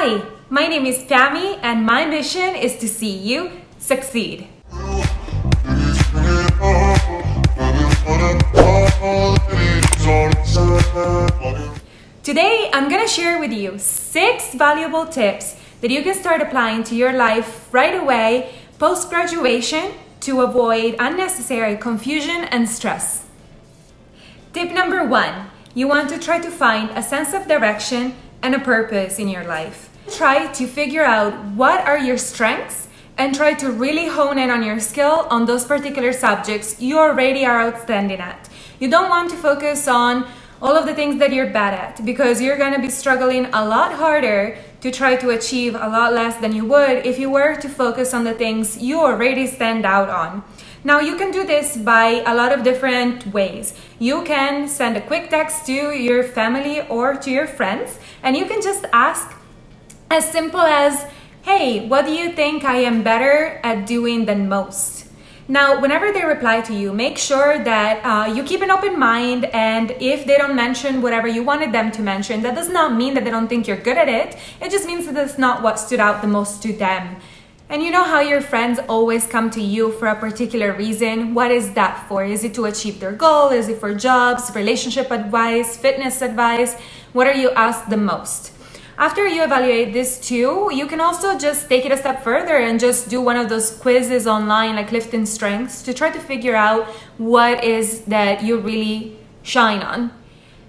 Hi, my name is Pammy and my mission is to see you succeed. Today, I'm gonna share with you 6 valuable tips that you can start applying to your life right away post-graduation to avoid unnecessary confusion and stress. Tip number 1, you want to try to find a sense of direction and a purpose in your life. Try to figure out what are your strengths and try to really hone in on your skill on those particular subjects you already are outstanding at. You don't want to focus on all of the things that you're bad at because you're going to be struggling a lot harder to try to achieve a lot less than you would if you were to focus on the things you already stand out on. Now you can do this by a lot of different ways. You can send a quick text to your family or to your friends and you can just ask as simple as, hey, what do you think I am better at doing than most? Now, whenever they reply to you, make sure that you keep an open mind, and if they don't mention whatever you wanted them to mention, that does not mean that they don't think you're good at it. It just means that that's not what stood out the most to them. And you know how your friends always come to you for a particular reason? What is that for? Is it to achieve their goal? Is it for jobs, relationship advice, fitness advice? What are you asked the most? After you evaluate this too, you can also just take it a step further and just do one of those quizzes online like Lifting Strengths to try to figure out what is that you really shine on.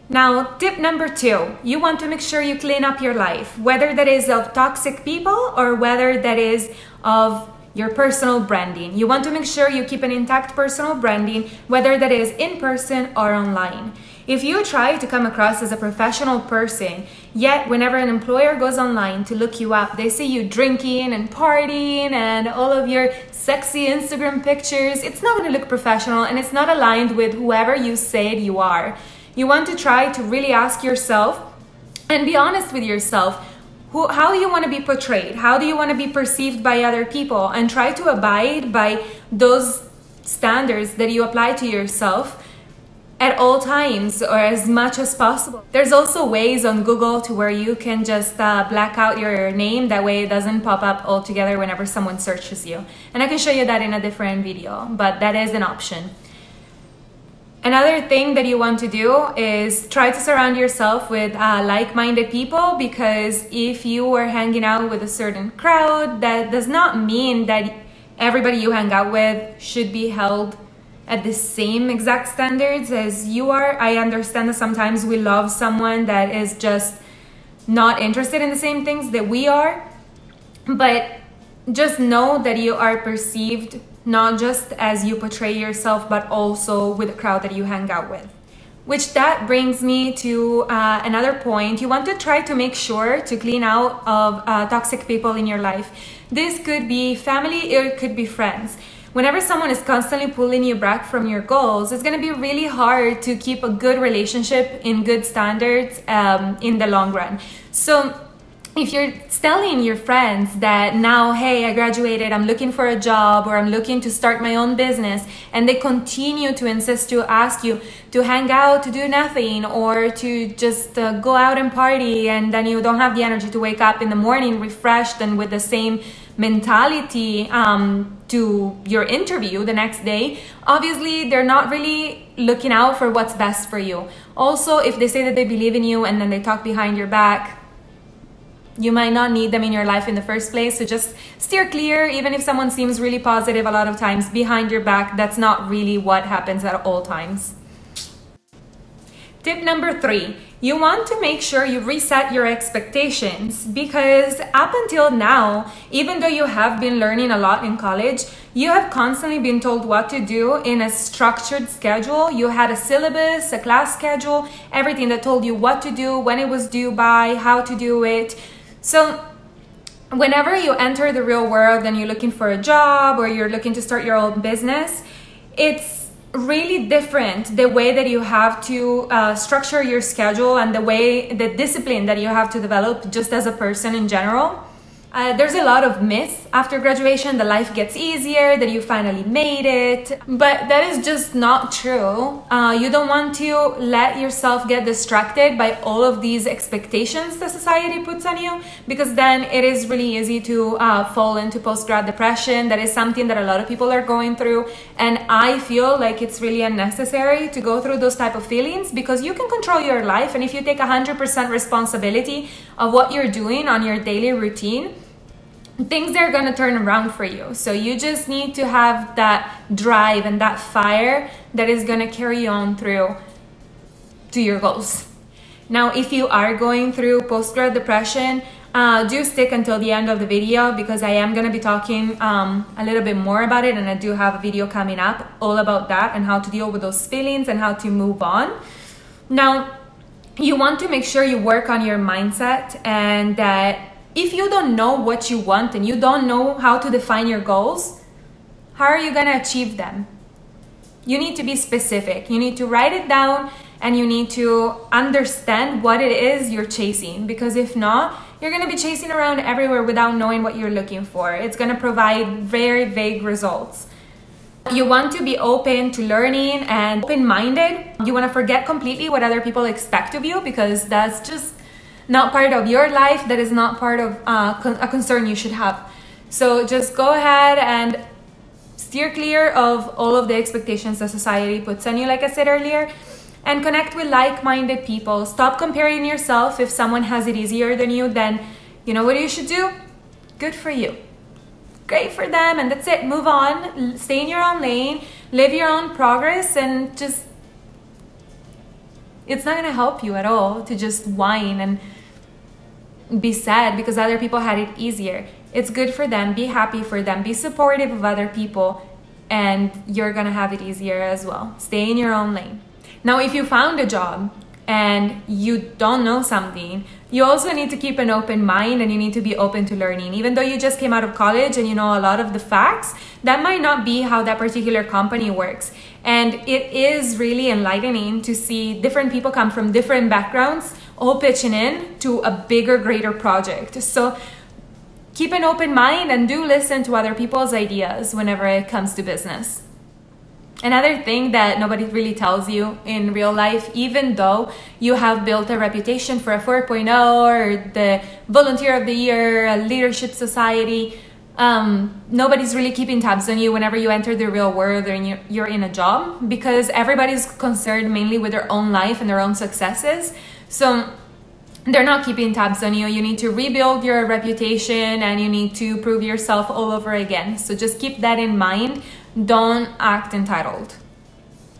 Now, tip number 2, you want to make sure you clean up your life, whether that is of toxic people or whether that is of your personal branding. You want to make sure you keep an intact personal branding, whether that is in person or online. If you try to come across as a professional person, yet whenever an employer goes online to look you up, they see you drinking and partying and all of your sexy Instagram pictures, it's not going to look professional and it's not aligned with whoever you said you are. You want to try to really ask yourself and be honest with yourself. How do you want to be portrayed? How do you want to be perceived by other people? And try to abide by those standards that you apply to yourself at all times or as much as possible. There's also ways on Google to where you can just black out your name. That way it doesn't pop up altogether whenever someone searches you. And I can show you that in a different video, but that is an option. Another thing that you want to do is try to surround yourself with like-minded people, because if you are hanging out with a certain crowd, that does not mean that everybody you hang out with should be held at the same exact standards as you are. I understand that sometimes we love someone that is just not interested in the same things that we are, but just know that you are perceived not just as you portray yourself, but also with the crowd that you hang out with. Which that brings me to another point. You want to try to make sure to clean out of toxic people in your life. This could be family or it could be friends. Whenever someone is constantly pulling you back from your goals, it's going to be really hard to keep a good relationship in good standards in the long run. So if you're telling your friends that now, hey, I graduated, I'm looking for a job, or I'm looking to start my own business, and they continue to insist to ask you to hang out, to do nothing, or to just go out and party, and then you don't have the energy to wake up in the morning refreshed and with the same mentality to your interview the next day, obviously they're not really looking out for what's best for you. Also, if they say that they believe in you and then they talk behind your back, you might not need them in your life in the first place, so just steer clear. Even if someone seems really positive a lot of times behind your back, that's not really what happens at all times. Tip number 3, you want to make sure you reset your expectations, because up until now, even though you have been learning a lot in college, you have constantly been told what to do in a structured schedule. You had a syllabus, a class schedule, everything that told you what to do, when it was due by, how to do it. So whenever you enter the real world and you're looking for a job or you're looking to start your own business, it's really different the way that you have to structure your schedule and the discipline that you have to develop just as a person in general. There's a lot of myths after graduation that life gets easier, that you finally made it, but that is just not true. You don't want to let yourself get distracted by all of these expectations that society puts on you, because then it is really easy to fall into post-grad depression. That is something that a lot of people are going through, and I feel like it's really unnecessary to go through those type of feelings, because you can control your life, and if you take 100% responsibility of what you're doing on your daily routine, things are going to turn around for you. So you just need to have that drive and that fire that is going to carry you on through to your goals. Now, if you are going through post-grad depression, do stick until the end of the video, because I am going to be talking a little bit more about it, and I do have a video coming up all about that and how to deal with those feelings and how to move on. Now, you want to make sure you work on your mindset, and that if you don't know what you want and you don't know how to define your goals, how are you going to achieve them? You need to be specific. You need to write it down, and you need to understand what it is you're chasing, because if not, you're going to be chasing around everywhere without knowing what you're looking for. It's going to provide very vague results. You want to be open to learning and open-minded. You want to forget completely what other people expect of you, because that's just not part of your life. That is not part of a concern you should have. So just go ahead and steer clear of all of the expectations that society puts on you, like I said earlier, and connect with like-minded people. Stop comparing yourself. If someone has it easier than you, then you know what you should do? Good for you. Great for them, and that's it. Move on. Stay in your own lane. Live your own progress, and just, it's not going to help you at all to just whine and be sad because other people had it easier. It's good for them. Be happy for them. Be supportive of other people, and you're going to have it easier as well. Stay in your own lane. Now, if you found a job and you don't know something, you also need to keep an open mind, and you need to be open to learning. Even though you just came out of college and you know a lot of the facts, that might not be how that particular company works. And it is really enlightening to see different people come from different backgrounds all pitching in to a bigger, greater project. So keep an open mind and do listen to other people's ideas whenever it comes to business. Another thing that nobody really tells you in real life, even though you have built a reputation for a 4.0 or the Volunteer of the Year, a Leadership Society, nobody's really keeping tabs on you whenever you enter the real world or you're in a job, because everybody's concerned mainly with their own life and their own successes. So they're not keeping tabs on you. You need to rebuild your reputation, and you need to prove yourself all over again. So just keep that in mind. Don't act entitled.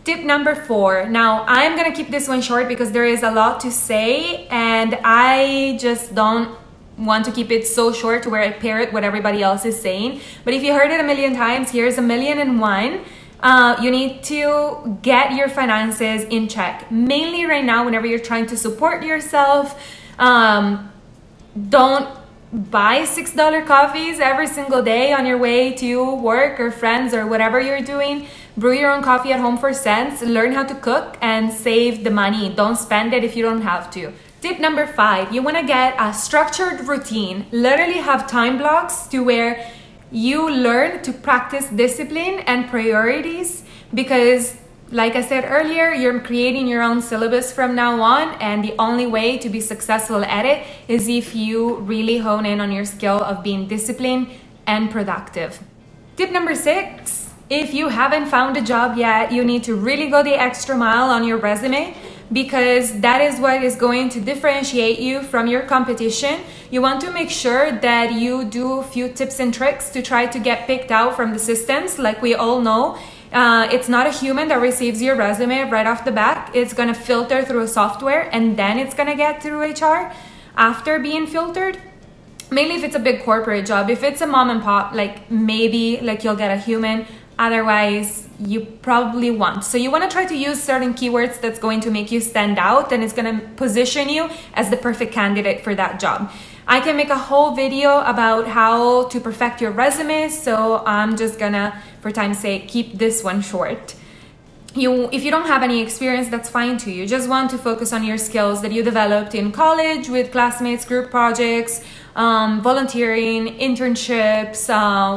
Tip number 4. Now, I'm gonna keep this one short because there is a lot to say, and I just don't want to keep it so short to where I parrot what everybody else is saying. But if you heard it a million times, here's 1,000,001. You need to get your finances in check. Mainly right now, whenever you're trying to support yourself, don't buy $6 coffees every single day on your way to work or friends or whatever you're doing. Brew your own coffee at home for cents. Learn how to cook and save the money. Don't spend it if you don't have to. Tip number 5, you want to get a structured routine. Literally have time blocks to where you learn to practice discipline and priorities, because like I said earlier, you're creating your own syllabus from now on, and the only way to be successful at it is if you really hone in on your skill of being disciplined and productive. Tip number 6, if you haven't found a job yet, you need to really go the extra mile on your resume, because that is what is going to differentiate you from your competition. You want to make sure that you do a few tips and tricks to try to get picked out from the systems. Like we all know, it's not a human that receives your resume right off the bat. It's going to filter through a software, and then it's going to get through HR after being filtered. Mainly if it's a big corporate job. If it's a mom and pop, like maybe like you'll get a human. Otherwise, you probably won't. So you want to try to use certain keywords that's going to make you stand out, and it's going to position you as the perfect candidate for that job. I can make a whole video about how to perfect your resume, so I'm just gonna, for time's sake, keep this one short. If you don't have any experience, that's fine too. You just want to focus on your skills that you developed in college with classmates, group projects, volunteering, internships,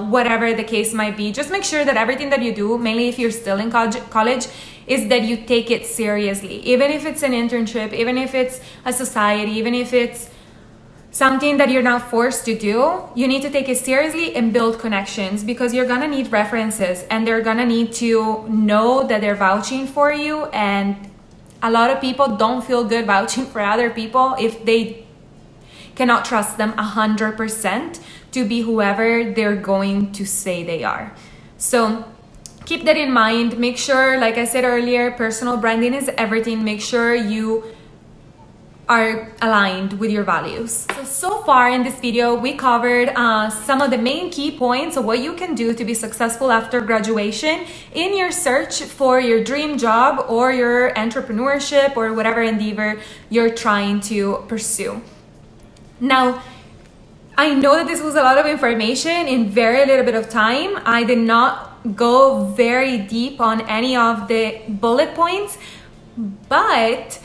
whatever the case might be. Just make sure that everything that you do, mainly if you're still in college, is that you take it seriously. Even if it's an internship, even if it's a society, even if it's something that you're not forced to do, you need to take it seriously and build connections, because you're gonna need references and they're gonna need to know that they're vouching for you. And a lot of people don't feel good vouching for other people if they cannot trust them 100% to be whoever they're going to say they are. So keep that in mind. Make sure, like I said earlier, personal branding is everything. Make sure you are aligned with your values. So far in this video, we covered some of the main key points of what you can do to be successful after graduation in your search for your dream job or your entrepreneurship or whatever endeavor you're trying to pursue. Now, I know that this was a lot of information in very little bit of time. I did not go very deep on any of the bullet points, but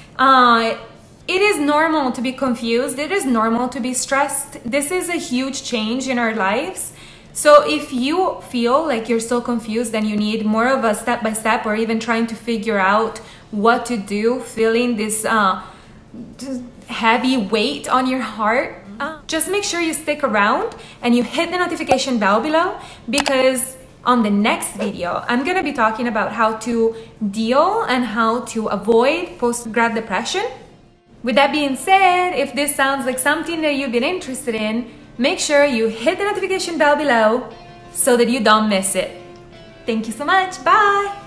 it is normal to be confused. It is normal to be stressed. This is a huge change in our lives. So if you feel like you're still confused and you need more of a step-by-step, or even trying to figure out what to do, feeling this heavy weight on your heart, just make sure you stick around and you hit the notification bell below, because on the next video, I'm gonna be talking about how to deal and how to avoid post-grad depression. With that being said, if this sounds like something that you've been interested in, make sure you hit the notification bell below so that you don't miss it. Thank you so much. Bye!